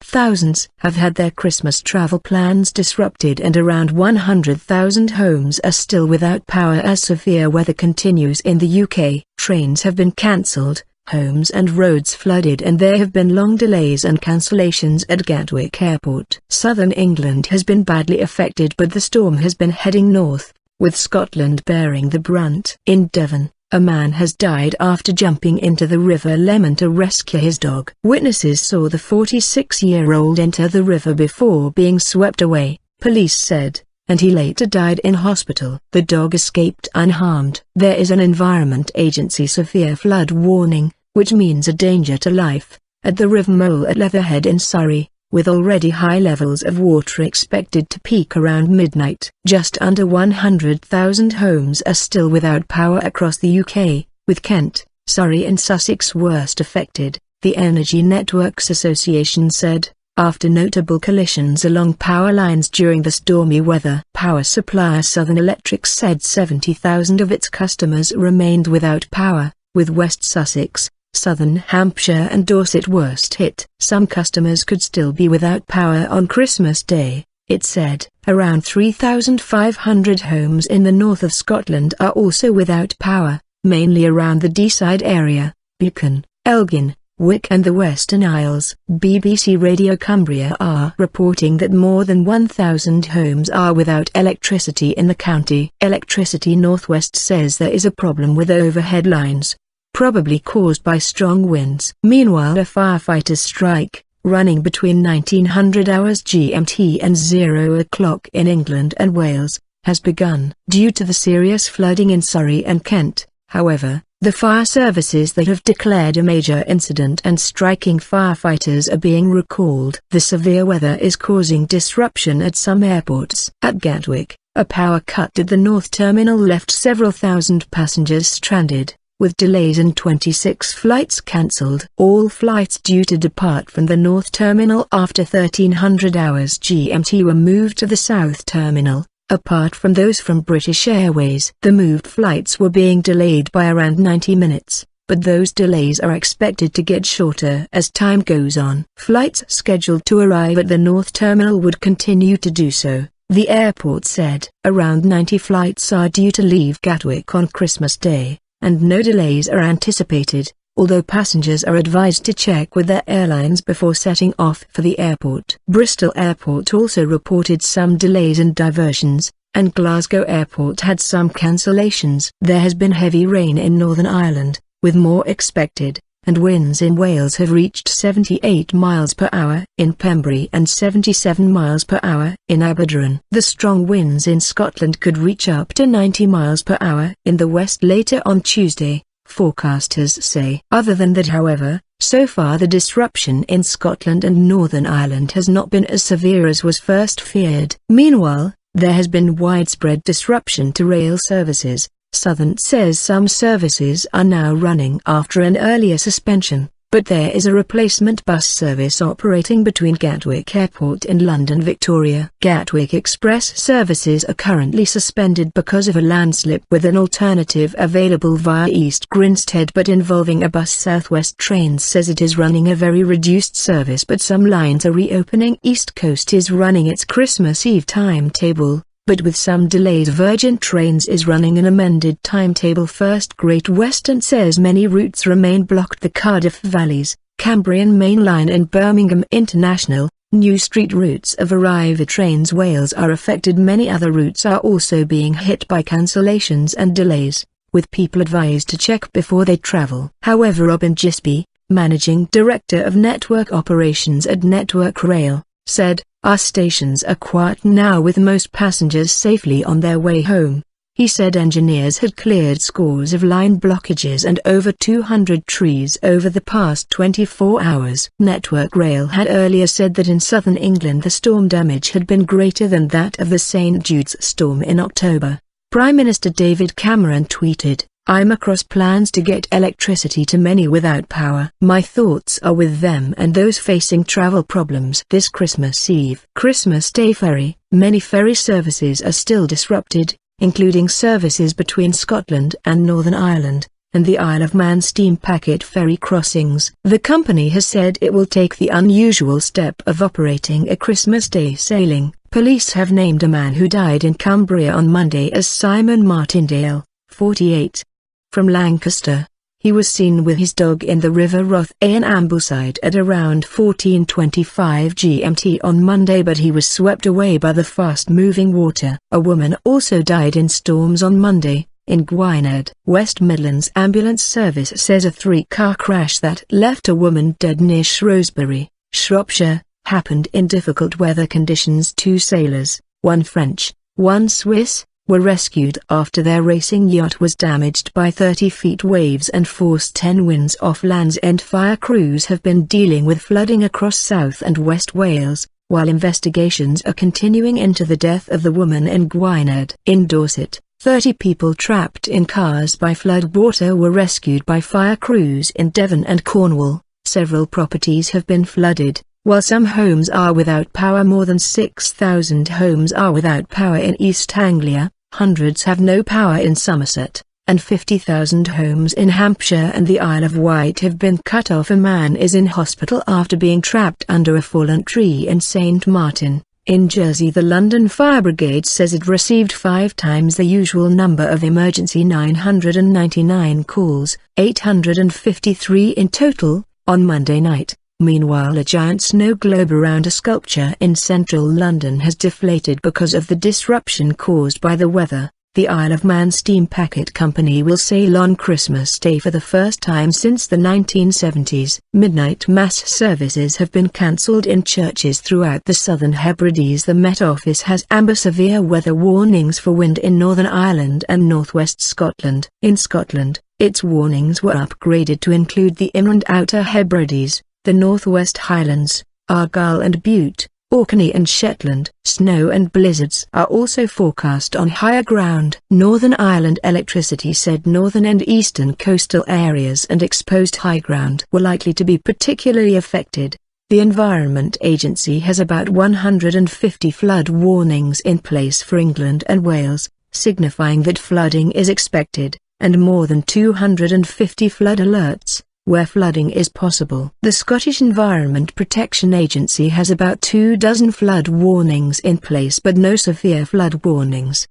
Thousands have had their Christmas travel plans disrupted and around 100,000 homes are still without power as severe weather continues in the UK. Trains have been cancelled, homes and roads flooded, and there have been long delays and cancellations at Gatwick Airport. Southern England has been badly affected, but the storm has been heading north, with Scotland bearing the brunt. In Devon, a man has died after jumping into the River Lemon to rescue his dog. Witnesses saw the 46-year-old enter the river before being swept away, police said, and he later died in hospital. The dog escaped unharmed. There is an Environment Agency severe flood warning, which means a danger to life, at the River Mole at Leatherhead in Surrey, with already high levels of water expected to peak around midnight. Just under 100,000 homes are still without power across the UK, with Kent, Surrey and Sussex worst affected, the Energy Networks Association said, after notable collisions along power lines during the stormy weather. Power supplier Southern Electric said 70,000 of its customers remained without power, with West Sussex, Southern Hampshire and Dorset worst hit. Some customers could still be without power on Christmas Day, it said. Around 3,500 homes in the north of Scotland are also without power, mainly around the Deeside area, Buchan, Elgin, Wick and the Western Isles. BBC Radio Cumbria are reporting that more than 1,000 homes are without electricity in the county. Electricity Northwest says there is a problem with overhead lines, probably caused by strong winds. Meanwhile, a firefighters' strike, running between 1900 hours GMT and 0 o'clock in England and Wales, has begun. Due to the serious flooding in Surrey and Kent, however, the fire services that have declared a major incident and striking firefighters are being recalled. The severe weather is causing disruption at some airports. At Gatwick, a power cut at the North Terminal left several thousand passengers stranded, with delays and 26 flights cancelled. All flights due to depart from the North Terminal after 1300 hours GMT were moved to the South Terminal. Apart from those from British Airways, the moved flights were being delayed by around 90 minutes, but those delays are expected to get shorter as time goes on. Flights scheduled to arrive at the North Terminal would continue to do so, the airport said. Around 90 flights are due to leave Gatwick on Christmas Day, and no delays are anticipated, although passengers are advised to check with their airlines before setting off for the airport. Bristol Airport also reported some delays and diversions, and Glasgow Airport had some cancellations. There has been heavy rain in Northern Ireland, with more expected, and winds in Wales have reached 78 miles per hour in Pembrey and 77 miles per hour in Aberdaron. The strong winds in Scotland could reach up to 90 miles per hour in the west later on Tuesday, forecasters say. Other than that, however, so far the disruption in Scotland and Northern Ireland has not been as severe as was first feared. Meanwhile, there has been widespread disruption to rail services. Southern says some services are now running after an earlier suspension, but there is a replacement bus service operating between Gatwick Airport and London Victoria. Gatwick Express services are currently suspended because of a landslip, with an alternative available via East Grinstead but involving a bus. Southwest Trains says it is running a very reduced service, but some lines are reopening. East Coast is running its Christmas Eve timetable, but with some delays. Virgin Trains is running an amended timetable. First Great Western says many routes remain blocked. The Cardiff Valleys, Cambrian Main Line and Birmingham International, New Street routes of Arriva Trains Wales are affected. Many other routes are also being hit by cancellations and delays, with people advised to check before they travel. However, Robin Gisby, Managing Director of Network Operations at Network Rail, said, "Our stations are quiet now with most passengers safely on their way home." He said engineers had cleared scores of line blockages and over 200 trees over the past 24 hours. Network Rail had earlier said that in southern England the storm damage had been greater than that of the St Jude's storm in October. Prime Minister David Cameron tweeted, "I'm across plans to get electricity to many without power. My thoughts are with them and those facing travel problems this Christmas Eve." Christmas Day ferry. Many ferry services are still disrupted, including services between Scotland and Northern Ireland, and the Isle of Man steam packet ferry crossings. The company has said it will take the unusual step of operating a Christmas Day sailing. Police have named a man who died in Cumbria on Monday as Simon Martindale, 48. From Lancaster, he was seen with his dog in the River Roth in Ambleside at around 14:25 GMT on Monday, but he was swept away by the fast-moving water. A woman also died in storms on Monday, in Gwynedd. West Midlands Ambulance Service says a three-car crash that left a woman dead near Shrewsbury, Shropshire, happened in difficult weather conditions. Two sailors, one French, one Swiss, were rescued after their racing yacht was damaged by 30-feet waves and force 10 winds off Land's End. Fire crews have been dealing with flooding across South and West Wales, while investigations are continuing into the death of the woman in Gwynedd. In Dorset, 30 people trapped in cars by flood water were rescued by fire crews in Devon and Cornwall. Several properties have been flooded, while some homes are without power. More than 6,000 homes are without power in East Anglia. Hundreds have no power in Somerset, and 50,000 homes in Hampshire and the Isle of Wight have been cut off. A man is in hospital after being trapped under a fallen tree in St. Martin, in Jersey. The London Fire Brigade says it received 5 times the usual number of emergency 999 calls, 853 in total, on Monday night. Meanwhile, a giant snow globe around a sculpture in central London has deflated because of the disruption caused by the weather. The Isle of Man steam packet company will sail on Christmas Day for the first time since the 1970s. Midnight mass services have been cancelled in churches throughout the Southern Hebrides. The Met Office has amber severe weather warnings for wind in Northern Ireland and northwest Scotland. In Scotland, its warnings were upgraded to include the Inland Outer Hebrides, the Northwest Highlands, Argyll and Bute, Orkney and Shetland. Snow and blizzards are also forecast on higher ground. Northern Ireland Electricity said northern and eastern coastal areas and exposed high ground were likely to be particularly affected. The Environment Agency has about 150 flood warnings in place for England and Wales, signifying that flooding is expected, and more than 250 flood alerts, where flooding is possible. The Scottish Environment Protection Agency has about 24 flood warnings in place but no severe flood warnings.